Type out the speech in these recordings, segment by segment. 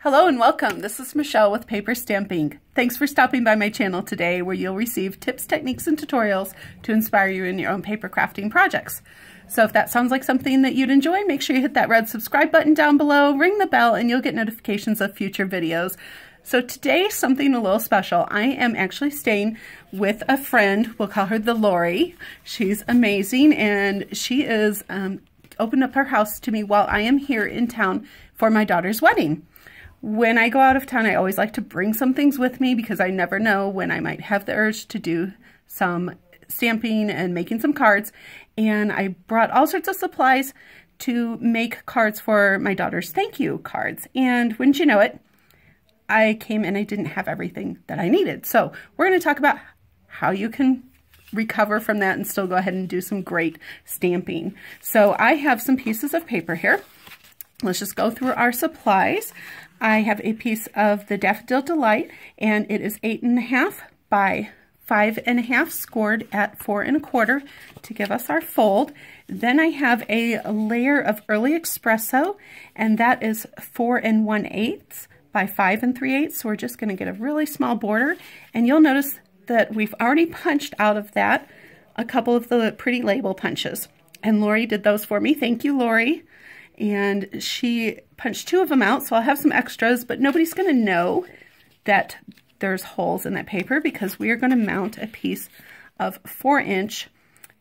Hello and welcome. This is Michelle with PaperStampInk. Thanks for stopping by my channel today, where you'll receive tips, techniques, and tutorials to inspire you in your own paper crafting projects. So if that sounds like something that you'd enjoy, make sure you hit that red subscribe button down below, ring the bell, and you'll get notifications of future videos. So today, something a little special. I am actually staying with a friend. We'll call her the Lori. She's amazing, and she is opened up her house to me while I am here in town for my daughter's wedding. When I go out of town, I always like to bring some things with me because I never know when I might have the urge to do some stamping and making some cards. And I brought all sorts of supplies to make cards for my daughter's thank you cards. And wouldn't you know it, I came and I didn't have everything that I needed. So we're going to talk about how you can recover from that and still go ahead and do some great stamping. So I have some pieces of paper here. Let's just go through our supplies. I have a piece of the Daffodil Delight, and it is 8.5 by 5.5, scored at 4 1/4 to give us our fold. Then I have a layer of Early Espresso, and that is 4 1/8 by 5 3/8. So we're just going to get a really small border, and you'll notice that we've already punched out of that a couple of the pretty label punches. And Lori did those for me. Thank you, Lori. And she punched 2 of them out, so I'll have some extras, but nobody's going to know that there's holes in that paper because we are going to mount a piece of 4"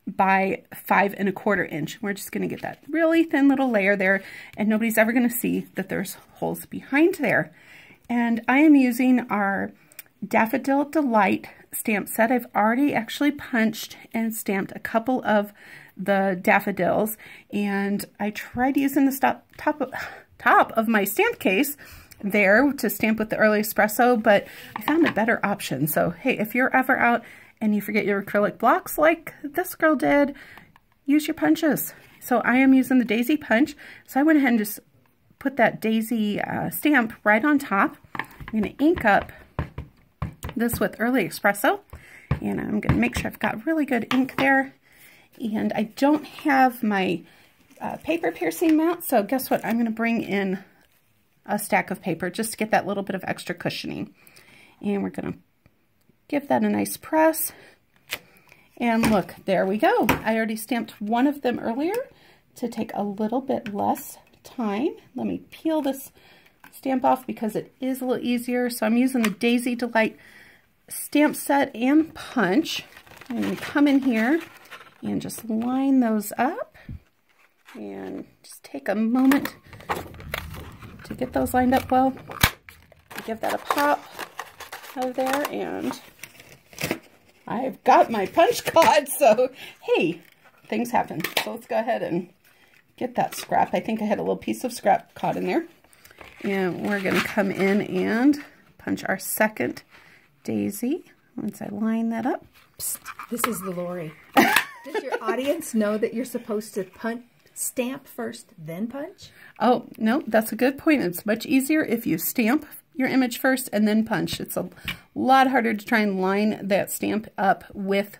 by 5 1/4 inch. We're just going to get that really thin little layer there, and nobody's ever going to see that there's holes behind there. And I am using our Daffodil Delight stamp set. I've already actually punched and stamped a couple of the daffodils, and I tried using the top of my stamp case there to stamp with the Early Espresso, but I found a better option. So hey, if you're ever out and you forget your acrylic blocks like this girl did, use your punches. So I am using the daisy punch, so I went ahead and just put that daisy stamp right on top. I'm going to ink up this with Early Espresso, and I'm going to make sure I've got really good ink there. And I don't have my paper piercing mat, so guess what? I'm going to bring in a stack of paper just to get that little bit of extra cushioning. And we're going to give that a nice press. And look, there we go. I already stamped one of them earlier to take a little bit less time. Let me peel this stamp off because it is a little easier. So I'm using the Daisy Delight stamp set and punch. I'm going to come in here and just line those up and just take a moment to get those lined up well. Give that a pop out of there, and I've got my punch caught, so hey, things happen. So let's go ahead and get that scrap. I think I had a little piece of scrap caught in there. And we're going to come in and punch our second daisy once I line that up. Psst, this is the Lori. Does your audience know that you're supposed to stamp first, then punch? Oh, no, that's a good point. It's much easier if you stamp your image first and then punch. It's a lot harder to try and line that stamp up with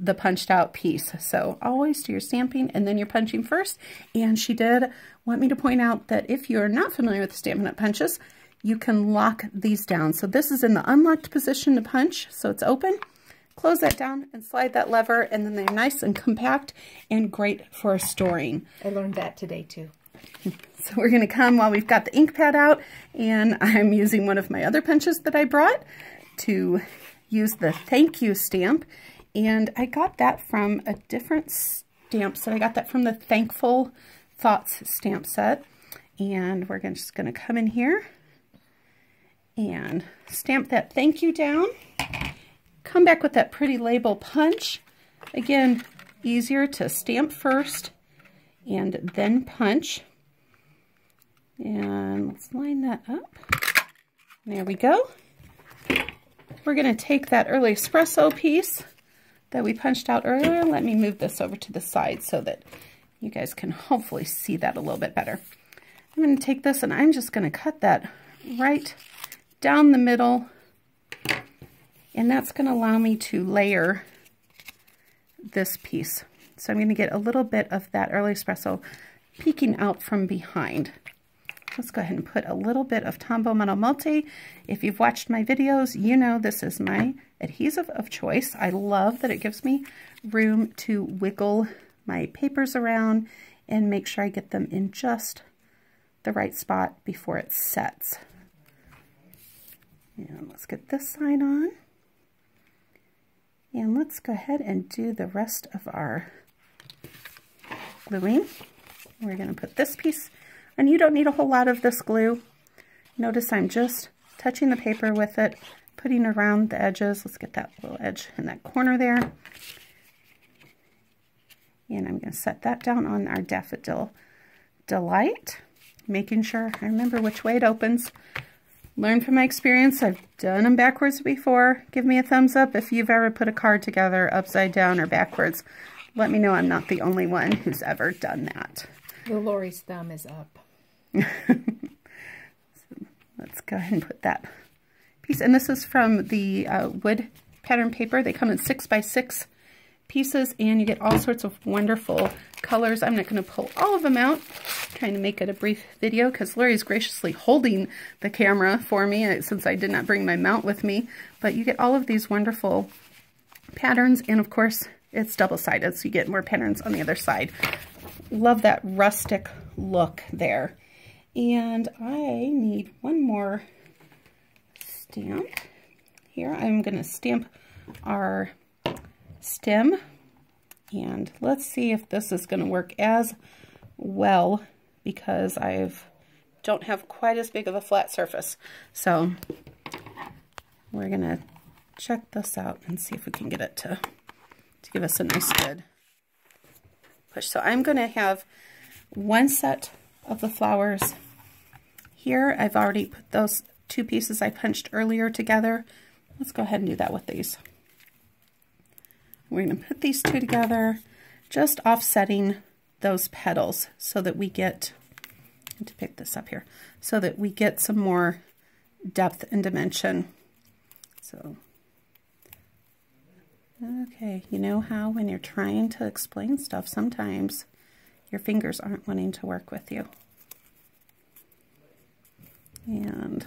the punched out piece. So always do your stamping and then your punching first. And she did want me to point out that if you're not familiar with the Stampin' Up! Punches, you can lock these down. So this is in the unlocked position to punch, so it's open. Close that down and slide that lever, and then they're nice and compact and great for storing. I learned that today too. So we're going to come while we've got the ink pad out, and I'm using one of my other punches that I brought to use the thank you stamp. And I got that from a different stamp set. I got that from the Thankful Thoughts stamp set. And we're just going to come in here and stamp that thank you down. Come back with that pretty label punch. Again, easier to stamp first and then punch. And let's line that up. There we go. We're going to take that Early Espresso piece that we punched out earlier. Let me move this over to the side so that you guys can hopefully see that a little bit better. I'm going to take this and I'm just going to cut that right down the middle. And that's going to allow me to layer this piece. So I'm going to get a little bit of that Early Espresso peeking out from behind. let's go ahead and put a little bit of Tombow Metal Multi. If you've watched my videos, you know this is my adhesive of choice. I love that it gives me room to wiggle my papers around and make sure I get them in just the right spot before it sets. And let's get this side on. And let's go ahead and do the rest of our gluing. We're going to put this piece, and you don't need a whole lot of this glue. Notice I'm just touching the paper with it, putting around the edges. Let's get that little edge in that corner there. And I'm going to set that down on our Daffodil Delight, making sure I remember which way it opens. Learn from my experience. I've done them backwards before. Give me a thumbs up if you've ever put a card together upside down or backwards. Let me know I'm not the only one who's ever done that. Well, Lori's thumb is up. So let's go ahead and put that piece. And this is from the wood pattern paper. They come in 6x6 pieces, and you get all sorts of wonderful colors. I'm not going to pull all of them out. I'm trying to make it a brief video because Lori's graciously holding the camera for me since I did not bring my mount with me. But you get all of these wonderful patterns, and of course it's double-sided, so you get more patterns on the other side. Love that rustic look there. And I need one more stamp here. I'm going to stamp our stem, and let's see if this is going to work as well because don't have quite as big of a flat surface. So we're going to check this out and see if we can get it to give us a nice good push. So I'm going to have one set of the flowers here. I've already put those two pieces I punched earlier together. Let's go ahead and do that with these. We're going to put these two together, just offsetting those petals so that we get, I need to pick this up here, so that we get some more depth and dimension. So, okay, you know how when you're trying to explain stuff, sometimes your fingers aren't wanting to work with you. And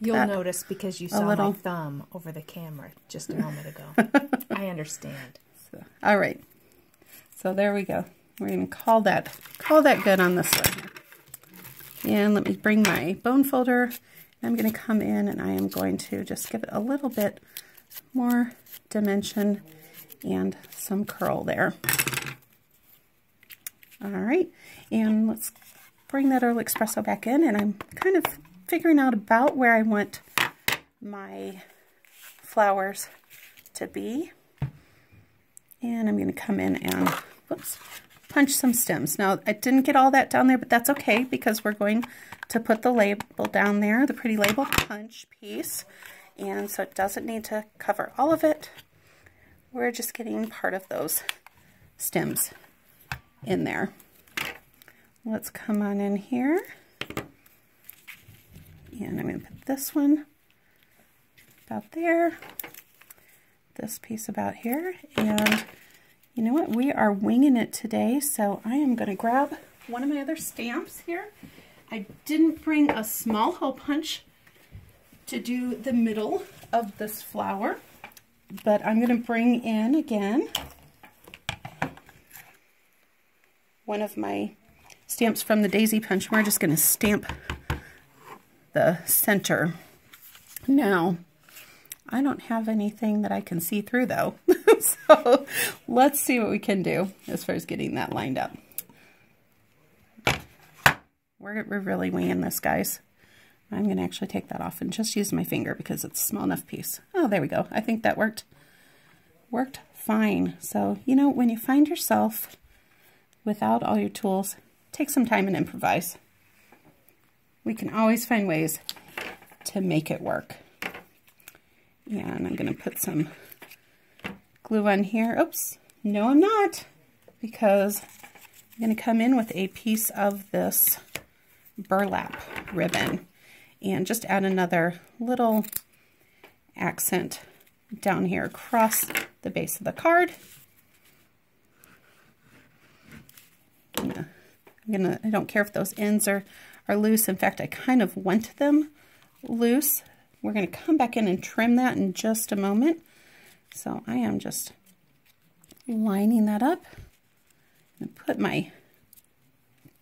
you'll notice because you saw my thumb over the camera just a moment ago. I understand. So, all right. So there we go. We're going to call that good on this one. And let me bring my bone folder. I'm going to come in and I am going to just give it a little bit more dimension and some curl there. All right. And let's bring that Earl Espresso back in, and I'm kind of figuring out about where I want my flowers to be. And I'm going to come in and, whoops, punch some stems. Now, I didn't get all that down there, but that's okay because we're going to put the label down there, the pretty label punch piece. And so it doesn't need to cover all of it. We're just getting part of those stems in there. Let's come on in here. And I'm going to put this one about there, this piece about here, and you know what? We are winging it today, so I am going to grab one of my other stamps here. I didn't bring a small hole punch to do the middle of this flower, but I'm going to bring in again one of my stamps from the Daisy Punch. We're just going to stamp the center. Now, I don't have anything that I can see through though. So let's see what we can do as far as getting that lined up. We're really winging this, guys. I'm going to actually take that off and just use my finger because it's a small enough piece. Oh, there we go. I think that worked fine. So, you know, when you find yourself without all your tools, take some time and improvise. We can always find ways to make it work. And I'm going to put some glue on here. Oops, no I'm not, because I'm going to come in with a piece of this burlap ribbon and just add another little accent down here across the base of the card. I don't care if those ends are are loose. In fact, I kind of want them loose. We're going to come back in and trim that in just a moment. So I am just lining that up and put my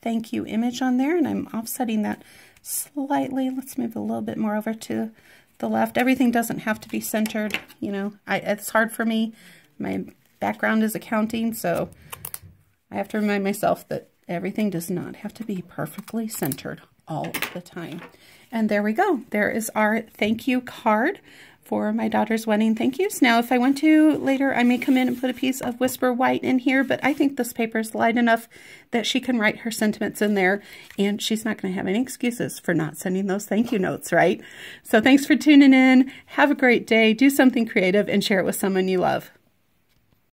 thank you image on there, and I'm offsetting that slightly. Let's move a little bit more over to the left. Everything doesn't have to be centered, you know. It's hard for me. My background is accounting, so I have to remind myself that everything does not have to be perfectly centered all the time. And there we go. There is our thank you card for my daughter's wedding thank yous. Now, if I want to later, I may come in and put a piece of Whisper White in here, but I think this paper is light enough that she can write her sentiments in there, and she's not going to have any excuses for not sending those thank you notes, right? So thanks for tuning in. Have a great day. Do something creative and share it with someone you love.